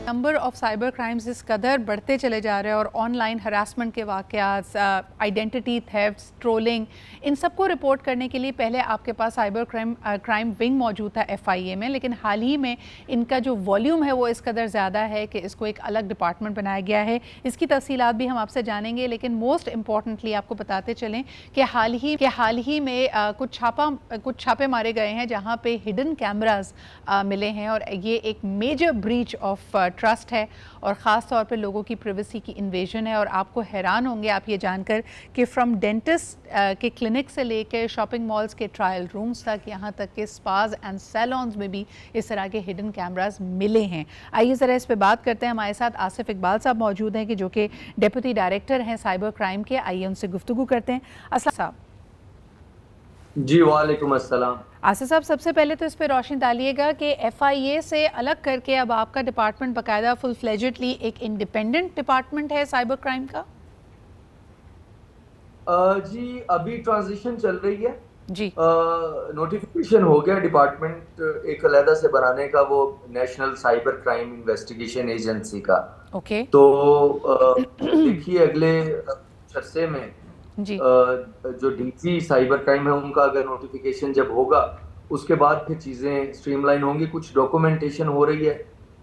Number of cyber crimes इस कदर बढ़ते चले जा रहे हैं और ऑनलाइन हरासमेंट के वाक़यात, आइडेंटिटी थेफ्ट्स, ट्रोलिंग, इन सबको रिपोर्ट करने के लिए पहले आपके पास साइबर क्राइम विंग मौजूद था FIA में, लेकिन हाल ही में इनका जो वॉल्यूम है वो इस कदर ज़्यादा है कि इसको एक अलग डिपार्टमेंट बनाया गया है। इसकी तफसीलात भी हम आपसे जानेंगे, लेकिन मोस्ट इम्पॉर्टेंटली आपको बताते चलें कि हाल ही में कुछ छापे मारे गए हैं जहाँ पे हिडन कैमरास मिले हैं और ये एक मेजर ब्रीच ऑफ ट्रस्ट है और ख़ास तौर पे लोगों की प्राइवेसी की इन्वेजन है। और आपको हैरान होंगे आप ये जानकर कि फ्रॉम डेंटिस्ट के क्लिनिक से लेकर शॉपिंग मॉल्स के ट्रायल रूम्स तक, यहाँ तक के स्पाज एंड सैलॉन्स में भी इस तरह के हिडन कैमरास मिले हैं। आइए ज़रा इस पर बात करते हैं। हमारे साथ आसिफ इकबाल साहब मौजूद हैं कि जो कि डिप्टी डायरेक्टर हैं साइबर क्राइम के। आइए उनसे गुफ्तगू करते हैं। अस्सलाम साहब। जी वालेकुम अस्सलाम। आसिफ साहब, सबसे पहले तो इस पर रोशनी डालिएगा कि FIA से अलग करके अब आपका डिपार्टमेंट बाकायदा फुल फ्लेजेडली एक इंडिपेंडेंट डिपार्टमेंट है साइबर क्राइम का? जी अभी ट्रांजिशन चल रही है जी। नोटिफिकेशन हो गया डिपार्टमेंट एक अलहदा से बनाने का, वो national cyber crime investigation agency का। ओके। तो देखिए अगले अरसे में जी। जो डीसी साइबर क्राइम है उनका अगर नोटिफिकेशन जब होगा उसके बाद फिर चीज़ें स्ट्रीमलाइन होंगी। कुछ डॉक्यूमेंटेशन हो रही है,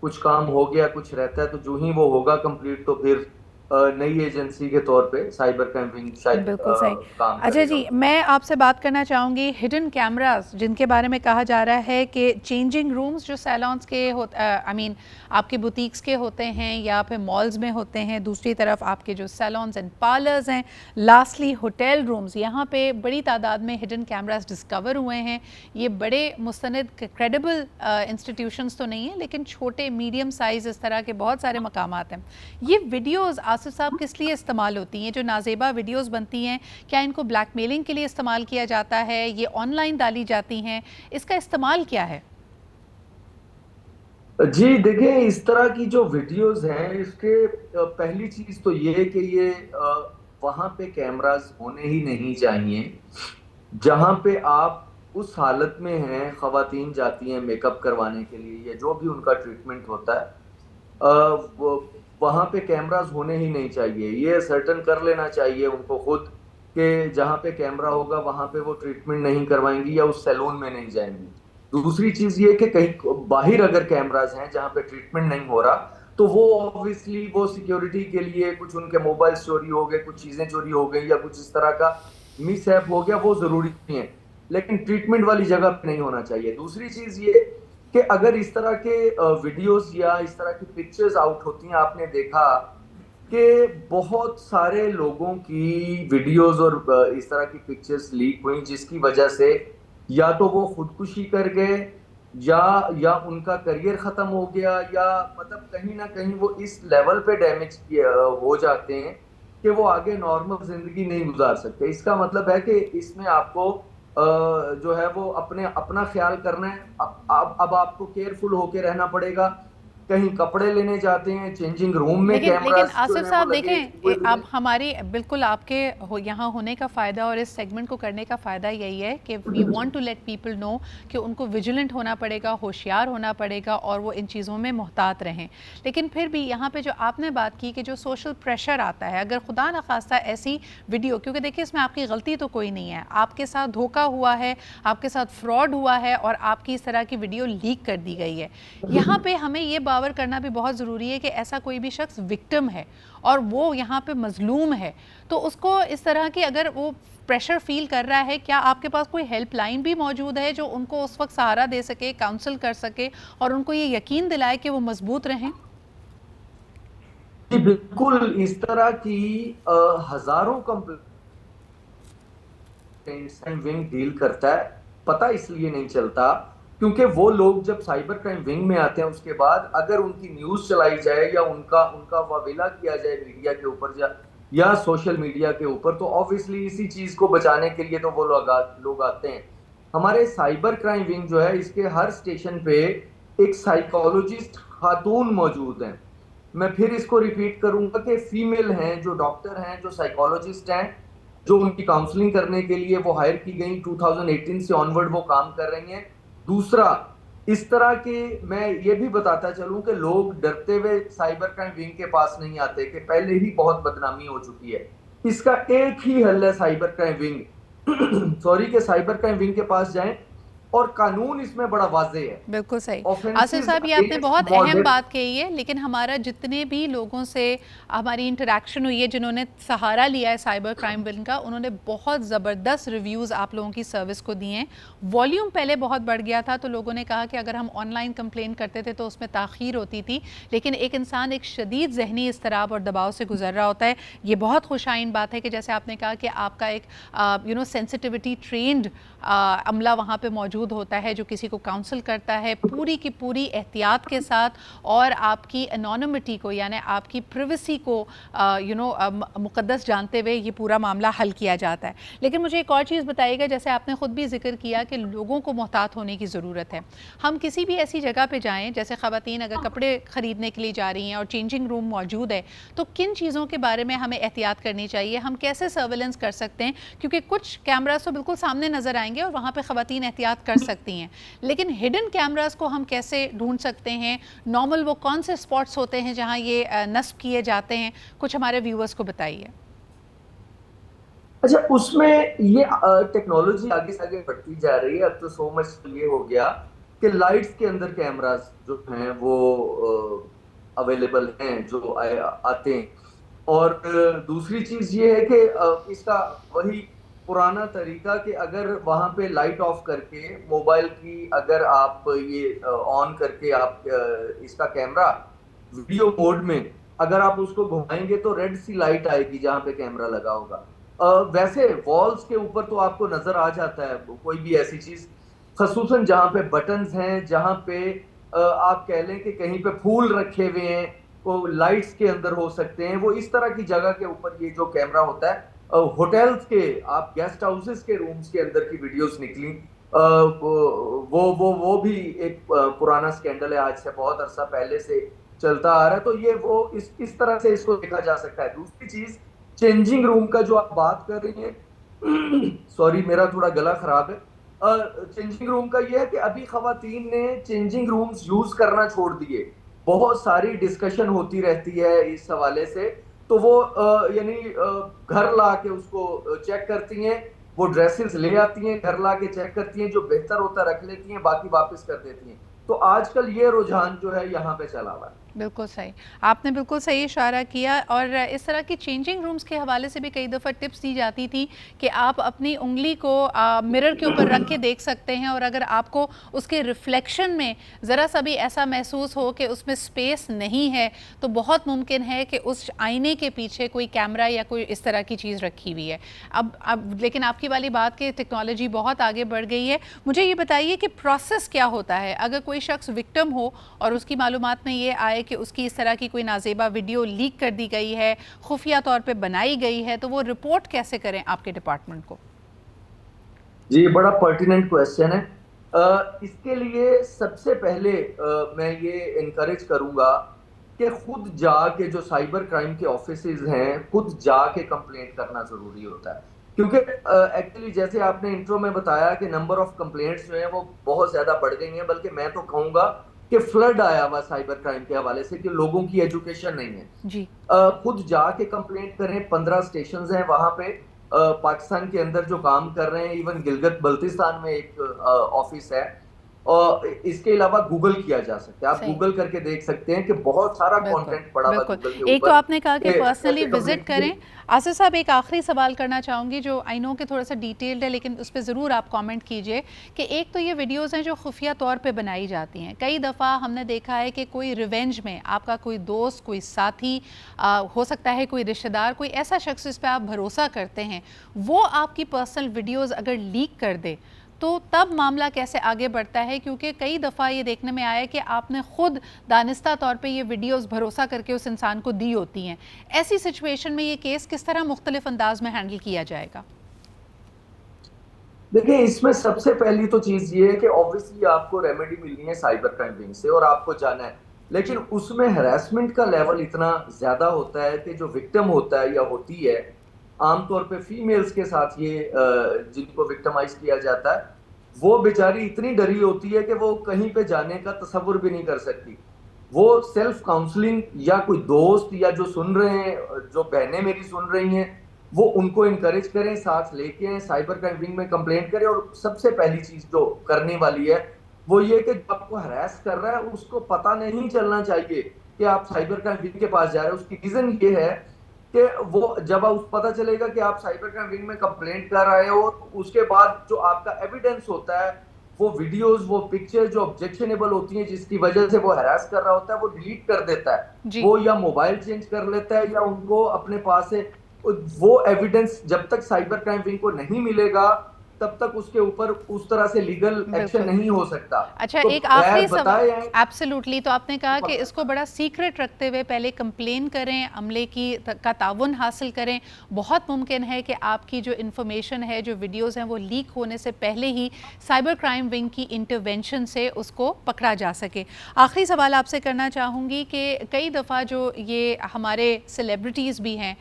कुछ काम हो गया, कुछ रहता है, तो जो ही वो होगा कंप्लीट तो फिर नई एजेंसी के तौर पे साइबर क्राइम विंग शायद बिल्कुल सही। काम अच्छा करेगा। जी, मैं आपसे बात करना चाहूँगी हिडन कैमरास जिनके बारे में कहा जा रहा है कि चेंजिंग रूम्स जो सैलॉन्स के आपके बुटीक्स के होते हैं या फिर मॉल्स में होते हैं, दूसरी तरफ आपके जो सैलॉन्स एंड पार्लर्स हैं, लास्टली होटल रूम्स, यहाँ पे बड़ी तादाद में हिडन कैमरास डिस्कवर हुए हैं। ये बड़े मुस्तनद क्रेडिबल इंस्टीट्यूशंस तो नहीं है, लेकिन छोटे मीडियम साइज़ इस तरह के बहुत सारे मकामात हैं। ये वीडियोज़ आसिफ साहब किस लिए इस्तेमाल होती हैं? जो नाजेबा वीडियोज़ बनती हैं, क्या इनको ब्लैकमेलिंग के लिए इस्तेमाल किया जाता है? ये ऑनलाइन डाली जाती हैं, इसका इस्तेमाल क्या है? जी देखिए, इस तरह की जो वीडियोस हैं इसके पहली चीज तो ये है कि ये वहां पे कैमरास होने ही नहीं चाहिए जहां पे आप उस हालत में हैं। खवातीन जाती हैं मेकअप करवाने के लिए या जो भी उनका ट्रीटमेंट होता है, वहां पे कैमरास होने ही नहीं चाहिए। ये सर्टन कर लेना चाहिए उनको खुद कि जहां पे कैमरा होगा वहां पे वो ट्रीटमेंट नहीं करवाएंगी या उस सैलून में नहीं जाएंगी। दूसरी चीज ये कि कहीं बाहर अगर कैमरास हैं जहां पे ट्रीटमेंट नहीं हो रहा, तो वो ऑब्वियसली वो सिक्योरिटी के लिए कुछ उनके मोबाइल चोरी हो गए, कुछ चीजें चोरी हो गई या कुछ इस तरह का मिसहैप हो गया, वो जरूरी नहीं है, लेकिन ट्रीटमेंट वाली जगह पे नहीं होना चाहिए। दूसरी चीज ये कि अगर इस तरह के वीडियोस या इस तरह की पिक्चर्स आउट होती हैं, आपने देखा कि बहुत सारे लोगों की वीडियोस और इस तरह की पिक्चर्स लीक हुई जिसकी वजह से या तो वो खुदकुशी कर गए या उनका करियर खत्म हो गया, या मतलब कहीं ना कहीं वो इस लेवल पे डैमेज हो जाते हैं कि वो आगे नॉर्मल जिंदगी नहीं गुजार सकते। इसका मतलब है कि इसमें आपको जो है वो अपना ख्याल करना है। अब आपको केयरफुल होके रहना पड़ेगा। कहीं कपड़े लेने जाते हैं, चेंजिंग रूम में लेकिन कैमरास जो आसिफ है वो साहब लगे हुए देखें, अब हमारी बिल्कुल आपके यहाँ होने का फ़ायदा और इस सेगमेंट को करने का फ़ायदा यही है कि we want to let people know कि उनको विजिलेंट होना पड़ेगा, होशियार होना पड़ेगा और वो इन चीज़ों में मोहतात रहें। लेकिन फिर भी यहाँ पे जो आपने बात की कि जो सोशल प्रेशर आता है, अगर खुदा न खास्ता ऐसी वीडियो, क्योंकि देखिए इसमें आपकी गलती तो कोई नहीं है, आपके साथ धोखा हुआ है, आपके साथ फ्रॉड हुआ है और आपकी इस तरह की वीडियो लीक कर दी गई है, यहाँ पे हमें ये बावर करना भी बहुत ज़रूरी है कि ऐसा कोई भी शख्स विक्टिम है और वो यहाँ पे मजलूम है, तो उसको इस तरह की अगर वो प्रेशर फील कर रहा है, क्या आपके पास कोई हेल्पलाइन भी मौजूद है जो उनको उस वक्त सहारा दे सके, काउंसिल कर सके और उनको ये यकीन दिलाए कि वो मजबूत रहें? जी बिल्कुल, इस तरह की हजारों कंप्लेंट्स विंग डील करता है। पता इसलिए नहीं चलता क्योंकि वो लोग जब साइबर क्राइम विंग में आते हैं उसके बाद अगर उनकी न्यूज चलाई जाए या उनका उनका वावेला किया जाए मीडिया के ऊपर या सोशल मीडिया के ऊपर, तो ऑब्वियसली इसी चीज को बचाने के लिए तो वो लोग आते हैं। हमारे साइबर क्राइम विंग जो है इसके हर स्टेशन पे एक साइकोलॉजिस्ट खातून मौजूद है। मैं फिर इसको रिपीट करूंगा कि फीमेल हैं, जो डॉक्टर हैं, जो साइकोलॉजिस्ट हैं, जो उनकी काउंसलिंग करने के लिए वो हायर की गई, 2018 से ऑनवर्ड वो काम कर रही हैं। दूसरा, इस तरह के, मैं ये भी बताता चलूं कि लोग डरते हुए साइबर क्राइम विंग के पास नहीं आते कि पहले ही बहुत बदनामी हो चुकी है। इसका एक ही हल है साइबर क्राइम विंग सॉरी, के साइबर क्राइम विंग के पास जाएं, और कानून इसमें बड़ा वाजे है। बिल्कुल सही। आसिफ ऑफेंसेस साहब, ये आपने अगेंस्ट बहुत अहम मॉडरेट। बात कही है, लेकिन हमारा जितने भी लोगों से हमारी इंटरेक्शन हुई है जिन्होंने सहारा लिया है साइबर क्राइम बिल का, उन्होंने बहुत ज़बरदस्त रिव्यूज़ आप लोगों की सर्विस को दिए हैं। वॉल्यूम पहले बहुत बढ़ गया था तो लोगों ने कहा कि अगर हम ऑनलाइन कंप्लेन करते थे तो उसमें ताख़ीर होती थी, लेकिन एक इंसान एक शदीद जहनी इसतराब और दबाव से गुजर रहा होता है। ये बहुत खुशाइन बात है कि जैसे आपने कहा कि आपका एक सेंसिटिविटी ट्रेंड अमला वहाँ पे मौजूद होता है जो किसी को काउंसल करता है पूरी की पूरी एहतियात के साथ, और आपकी एनोनिमिटी को यानी आपकी प्रिवेसी को मुक़द्दस जानते हुए ये पूरा मामला हल किया जाता है। लेकिन मुझे एक और चीज़ बताइएगा, जैसे आपने ख़ुद भी जिक्र किया कि लोगों को मोहतात होने की ज़रूरत है। हम किसी भी ऐसी जगह पे जाएँ, जैसे ख़वातीन अगर कपड़े ख़रीदने के लिए जा रही हैं और चेंजिंग रूम मौजूद है, तो किन चीज़ों के बारे में हमें एहतियात करनी चाहिए, हम कैसे सर्वेलेंस कर सकते हैं? क्योंकि कुछ कैमरास तो बिल्कुल सामने नज़र आएंगे और वहाँ पे ख़वातीन एहतियात कर सकती हैं, लेकिन हिडन कैमरास को हम कैसे ढूंढ सकते हैं? नॉर्मल वो कौन से स्पॉट्स होते हैं जहाँ ये नस्ब किए जाते हैं? कुछ हमारे व्यूअर्स को बताइए। अच्छा, उसमें ये टेक्नोलॉजी आगे से आगे बढ़ती जा रही है। अब तो सो मच ये हो गया कि लाइट्स के अंदर कैमरास जो हैं वो अवेलेबल हैं, जो आते हैं। और दूसरी चीज ये है कि इसका वही पुराना तरीका कि अगर वहां पे लाइट ऑफ करके मोबाइल की अगर आप ये ऑन करके आप इसका कैमरा वीडियो मोड में अगर आप उसको घुमाएंगे तो रेड सी लाइट आएगी जहां पे कैमरा लगा होगा। वैसे वॉल्स के ऊपर तो आपको नजर आ जाता है कोई भी ऐसी चीज, खसूसन जहां पे बटन्स हैं, जहां पे आप कह लें कि कहीं पे फूल रखे हुए हैं, वो लाइट्स के अंदर हो सकते हैं, वो इस तरह की जगह के ऊपर ये जो कैमरा होता है। होटल्स के, आप गेस्ट हाउसेस के रूम्स के अंदर की वीडियोस निकली, वो भी एक पुराना स्कैंडल है, आज से बहुत अरसा पहले से चलता आ रहा है। तो ये वो इस तरह से इसको देखा जा सकता है। दूसरी चीज, चेंजिंग रूम का जो आप बात कर रही हैं सॉरी मेरा थोड़ा गला खराब है। चेंजिंग रूम का ये है कि अभी खवातीन ने चेंजिंग रूम्स यूज करना छोड़ दिए। बहुत सारी डिस्कशन होती रहती है इस हवाले से। तो वो यानी घर ला के उसको चेक करती हैं, वो ड्रेसेस ले आती हैं, घर ला के चेक करती हैं, जो बेहतर होता रख लेती हैं, बाकी वापस कर देती हैं। तो आजकल ये रुझान जो है यहाँ पे चला हुआ है। बिल्कुल सही, आपने बिल्कुल सही इशारा किया। और इस तरह की चेंजिंग रूम्स के हवाले से भी कई दफ़ा टिप्स दी जाती थी कि आप अपनी उंगली को मिरर के ऊपर रख के देख सकते हैं, और अगर आपको उसके रिफ्लेक्शन में ज़रा सा भी ऐसा महसूस हो कि उसमें स्पेस नहीं है, तो बहुत मुमकिन है कि उस आईने के पीछे कोई कैमरा या कोई इस तरह की चीज़ रखी हुई है। अब लेकिन आपकी वाली बात कि टेक्नोलॉजी बहुत आगे बढ़ गई है। मुझे ये बताइए कि प्रोसेस क्या होता है अगर कोई शख्स विक्टिम हो और उसकी मालूमात में ये आए कि उसकी इस तरह की कोई नाजेबा वीडियो लीक कर दी गई है, खुफिया तौर पे बनाई गई है, तो वो रिपोर्ट कैसे करें आपके डिपार्टमेंट को? जी, बड़ा पर्टिनेंट क्वेश्चन है। इसके लिए सबसे पहले मैं ये इनकरेज करूंगा कि खुद जाके जो साइबर क्राइम के ऑफिसेज हैं, खुद जाके कंप्लेंट करना जरूरी होता है। क्योंकि एक्चुअली जैसे आपने इंट्रो में बताया कि नंबर ऑफ कंप्लेंट्स जो हैं वो बहुत ज्यादा बढ़ गई हैं, बल्कि मैं तो कहूंगा कि फ्लड आया हुआ साइबर क्राइम के हवाले से, कि लोगों की एजुकेशन नहीं है। जी। खुद जाके कंप्लेंट करें। 15 स्टेशन हैं वहां पे पाकिस्तान के अंदर जो काम कर रहे हैं। इवन गिलगित बल्तिस्तान में एक ऑफिस है। और इसके अलावा गूगल किया जा सकता है, आप सही। गूगल करके देख सकते हैं कि बहुत सारा बिल्कुल, कंटेंट पड़ा हुआ बिल्कुल। गूगल के एक तो ऊपर आपने कहा कि कि पर्सनली कैसे विज़िट कम्युनिटी। करें। आसिफ साहब, एक आखिरी सवाल करना चाहूँगी जो आई नो कि थोड़ा-सा डिटेल्ड है, लेकिन उस पे ज़रूर आप कमेंट कीजिए कि एक तो ये वीडियोज़ हैं जो खुफिया तौर पे बनाई जाती हैं। कई दफ़ा हमने देखा है कि कोई रिवेंज में आपका कोई दोस्त, कोई साथी, हो सकता है कोई रिश्तेदार, कोई ऐसा शख्स जिस पे आप भरोसा करते हैं, वो आपकी पर्सनल वीडियोज़ अगर लीक कर दे, तो तब मामला कैसे आगे बढ़ता है? क्योंकि कई दफ़ा ये देखने में आया कि आपने ख़ुद दानिस्ता तौर पे ये वीडियोस भरोसा करके उस इंसान को दी होती हैं। ऐसी सिचुएशन में ये केस किस तरह मुख्तलिफ अंदाज में हैंडल किया जाएगा? देखिए, इसमें सबसे पहली तो चीज ये है कि ऑब्वियसली आपको रेमेडी मिलनी है साइबर क्राइम विंग से और आपको जाना है। लेकिन जी। उसमें हरासमेंट का लेवल इतना ज्यादा होता है कि जो विक्टिम होता है या होती है, आमतौर पे फीमेल्स के साथ ये जिनको विक्टिमाइज किया जाता है, वो बेचारी इतनी डरी होती है कि वो कहीं पे जाने का तसव्वुर भी नहीं कर सकती। वो सेल्फ काउंसलिंग, या कोई दोस्त या जो सुन रहे हैं, जो बहनें मेरी सुन रही हैं, वो उनको इनकरेज करें, साथ लेके आए, साइबर क्राइम विंग में कंप्लेंट करें। और सबसे पहली चीज जो करने वाली है वो ये कि जो आपको हरास कर रहा है उसको पता नहीं चलना चाहिए कि आप साइबर क्राइम विंग के पास जा रहे हैं। उसकी रीजन ये है कि वो जब आप पता चलेगा कि आप साइबर क्राइम विंग में कंप्लेंट कर रहे हो, उसके बाद जो आपका एविडेंस होता है, वो वीडियोस, वो पिक्चर जो ऑब्जेक्शनेबल होती हैं, जिसकी वजह से वो हरास कर रहा होता है, वो डिलीट कर देता है। जी। वो या मोबाइल चेंज कर लेता है या उनको अपने पास से वो एविडेंस जब तक साइबर क्राइम विंग को नहीं मिलेगा तब तक उसके ऊपर उस तरह से लीगल एक्शन बिल्कुल। नहीं हो सकता। अच्छा, तो एक बगैर आखिरी सवाल। बताए हैं। एब्सोल्युटली, तो आपने कहा कि इसको बड़ा सीक्रेट रखते हुए पहले कंप्लेन करें, अमले का ताउन हासिल करें। बहुत मुमकिन है कि आपकी जो इन्फॉर्मेशन है, जो वीडियोस हैं, वो लीक होने से पहले ही साइबर क्राइम विंग की इंटरवेंशन से उसको पकड़ा जा सके। आखिरी सवाल आपसे करना चाहूँगी कि कई दफ़ा जो ये हमारे सेलिब्रिटीज़ भी हैं,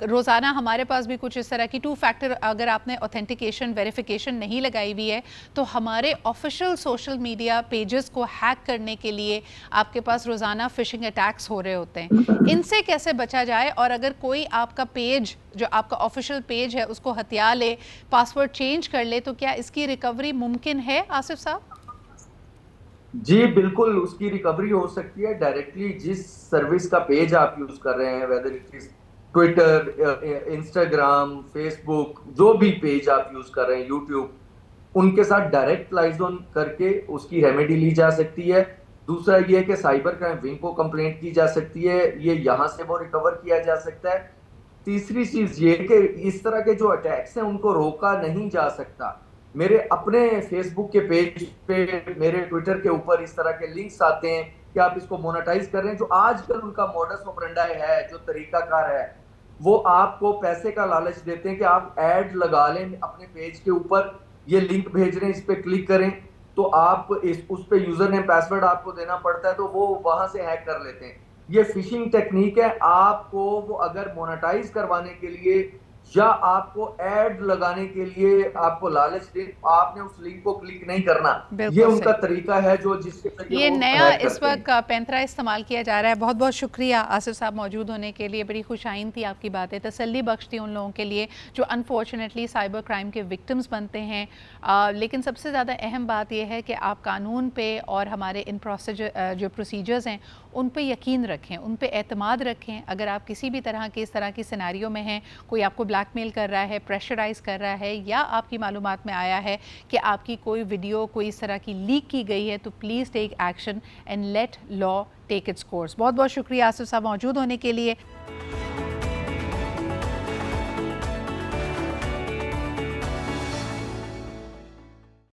रोज़ाना हमारे पास भी कुछ इस तरह की टू फैक्टर, अगर आपने ऑथेंटिकेशन वेरिफिकेशन नहीं लगाई हुई है तो हमारे ऑफिशियल सोशल मीडिया पेजेस को हैक करने के लिए आपके पास रोज़ाना फिशिंग अटैक्स हो रहे होते हैं। इनसे कैसे बचा जाए? और अगर कोई आपका पेज, जो आपका ऑफिशियल पेज है, उसको हथिया ले, पासवर्ड चेंज कर ले, तो क्या इसकी रिकवरी मुमकिन है आसिफ साहब? जी बिल्कुल, उसकी रिकवरी हो सकती है डायरेक्टली। जिस सर्विस का पेज आप यूज कर रहे हैं, whether it is Twitter, Instagram, Facebook, जो भी पेज आप यूज कर रहे हैं, यूट्यूब, उनके साथ डायरेक्ट लाइजन करके उसकी रेमेडी ली जा सकती है। दूसरा ये है कि साइबर क्राइम विंग को कंप्लेंट की जा सकती है, ये यहाँ से वो रिकवर किया जा सकता है। तीसरी चीज ये कि इस तरह के जो अटैक्स हैं उनको रोका नहीं जा सकता। मेरे अपने फेसबुक के पेज पे, मेरे ट्विटर के ऊपर इस तरह के लिंक्स आते हैं कि आप इसको मोनेटाइज कर रहे हैं। जो आजकल उनका मॉडस ऑपरेंडाई है, जो तरीकाकार है, वो आपको पैसे का लालच देते हैं कि आप ऐड लगा लें अपने पेज के ऊपर, ये लिंक भेज रहे हैं, इस पे क्लिक करें, तो आप उस पे यूजर नेम पासवर्ड आपको देना पड़ता है, तो वो वहां से हैक कर लेते हैं। ये फिशिंग टेक्निक है। आपको वो अगर मोनेटाइज करवाने के लिए या आपको ऐड लगाने के लिए आपको लालच दे, आपने उस लिंक को क्लिक नहीं करना। ये बिल्कुल उनका सही। तरीका है जो जिसके जरिए ये वो नया हैक इस करते हैं। वक्त पैंतरा इस्तेमाल किया जा रहा है। बहुत बहुत शुक्रिया आसिफ साहब मौजूद होने के लिए। बड़ी खुशाइन थी आपकी बातें, तसल्ली बख्श थी उन लोगों के लिए जो अनफॉर्चुनेटली साइबर क्राइम के विक्टिम्स बनते हैं। लेकिन सबसे ज़्यादा अहम बात यह है कि आप कानून पे और हमारे इन प्रोसीजर जो प्रोसीजर्स हैं उन पे यकीन रखें, उन पे एतमाद रखें। अगर आप किसी भी तरह के इस तरह की सिनेरियो में हैं, कोई आपको ब्लैकमेल कर रहा है, प्रेशराइज़ कर रहा है, या आपकी मालूमात में आया है कि आपकी कोई वीडियो कोई इस तरह की लीक की गई है, तो please take action and let law take its course. बहुत बहुत शुक्रिया आसिफ साहब मौजूद होने के लिए।